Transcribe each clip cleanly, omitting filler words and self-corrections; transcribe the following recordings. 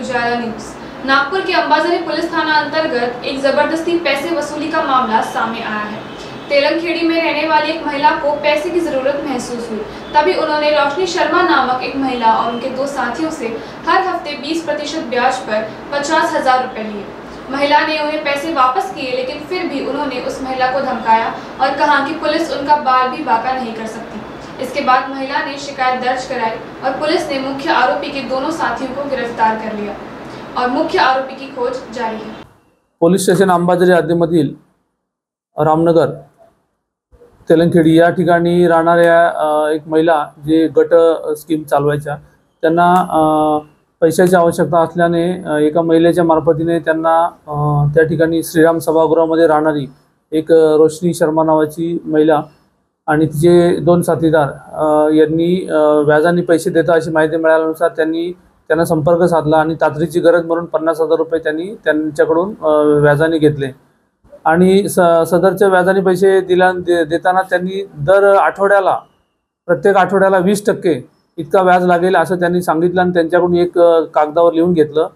Ujala news. Nagpur के Ambazari police थाना अंतर्गत एक जबरदस्ती पैसे वसूली का मामला सामने आया है। तेलंगखेड़ी में रहने वाली एक महिला को पैसे की जरूरत महसूस हुई, तभी उन्होंने रोशनी शर्मा नामक एक महिला और उनके दो साथियों से हर हफ्ते 20% ब्याज पर 50,000 रुपए लिए। महिला ने उन्हें पैसे वापस किए, लेकिन फिर भी उन्होंने उस महिला को धमकाया और कहा कि पुलिस उनका बाल भी बांका नहीं कर सकती। इसके बाद महिला ने शिकायत दर्ज कराई और पुलिस ने मुख्य आरोपी के दोनों साथियों को गिरफ्तार कर लिया और मुख्य आरोपी की खोज जारी है। पोलीस स्टेशन अंबाझरी हद्दीमधील रामनगर तेलंगखेडी या ठिकाणी राहणाऱ्या एक महिला जे गट स्कीम चालवायच्या, त्यांना पैशाची आवश्यकता असल्याने एका महिलेच्या मार्फतीने त्यांना त्या ठिकाणी श्रीराम सभागृहामध्ये राहणारी एक रोशनी शर्मा नावाची महिला आणि तिचे दोन साथीदार यांनी व्याजाने पैसे देता अशी माहिती मिळाल्यानुसार त्यांना संपर्क साधला आणि तातडीची गरज म्हणून 50,000 रुपये त्यांनी त्यांच्याकडून व्याजाने घेतले आणि सदरच्या व्याजाने पैसे देताना त्यांनी दर आठवड्याला प्रत्येक आठवड्याला 20% इतका व्याज लागेल असं त्यांनी सांगितलं आणि त्यांच्याकडून एक कागदावर लिहून घेतलं।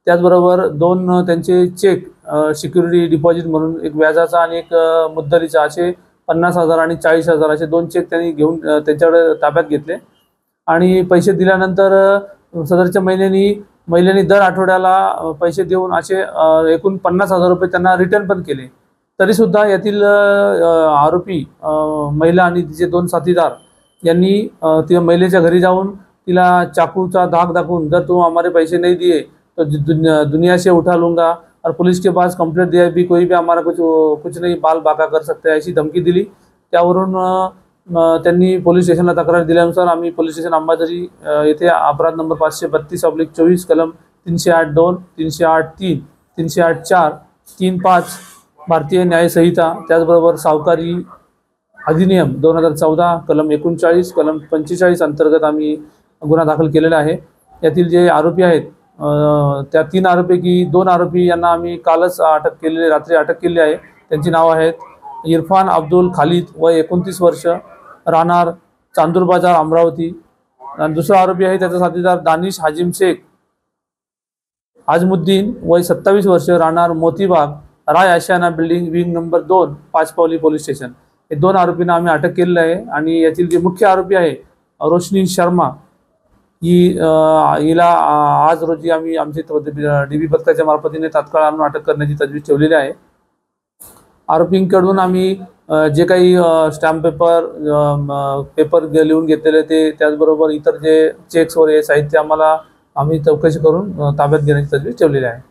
त्याचबरोबर दोन त्यांचे चेक सिक्युरिटी डिपॉझिट म्हणून एक व्याजाचा आणि एक मुद्दलीचा असे 50,000 आणि 40,000 असे दोन चेक त्यांनी घेऊन त्यांच्याकडे ताब्यात घेतले आणि पैसे दिल्यानंतर सदरच्या महिलेने दर आठवड्याला पैसे देऊन असे एकूण 50,000 रुपये त्यांना रिटर्न पण केले। तरीसुद्धा यातील आरोपी महिला आणि तिचे दोन साथीदार यांनी त्या महिलेच्या घरी जाऊन तिला चाकूचा धाक दाखवून, जर तू हमारे पैसे नहीं दिए तो दुनिया से उठा लूँगा और पुलिस के पास कंप्लेंट दिया भी कोई भी हमारा कुछ नहीं बाल बाका कर सकता है अशी धमकी दिली। त्यावरून त्यांनी पोलीस स्टेशनला तक्रार दिल्यानुसार आम्ही पोलीस स्टेशन अंबाझरी येथे अपराध नंबर 532/24 कलम 308(2), 308(3), 308(4), 3(5) भारतीय न्याय संहिता, त्याचबरोबर सावकारी अधिनियम 2014 कलम 39, कलम 45 अंतर्गत आम्ही गुन्हा दाखल केलेला आहे। यातील जे आरोपी आहेत त्या 3 आरोपीपैकी 2 आरोपी यांना आम्ही कालच रात्री अटक केली आहे। त्यांची नाव आहेत इरफान अब्दुल खालिद वय 29 वर्ष, राहणार चांदूर बाजार अमरावती, आणि दुसरा आरोपी आहे त्याचा साथीदार दानिश हाजिम शेख आजमुद्दीन वय 27 वर्ष, राहणार Motibagh Rai Ashiyana building wing number 2 Pachpaoli police station. हे 2 आरोपींना आम्ही अटक केलेली आहे आणि यातील जे मुख्य आरोपी आहे रोशनी शर्मा हिला आज रोजी आम्ही आमचे डीबी पथकाच्या मार्फतीने तात्काळ आणून अटक करण्याची तजवीज ठेवलेली आहे। आरोपींकडून आम्ही जे काही स्टॅम्प पेपर लिहून घेतलेले ते, त्याचबरोबर इतर जे चेक्स वगैरे साहित्य आम्ही चौकशी करून ताब्यात घेण्याची तजवीज ठेवलेली आहे।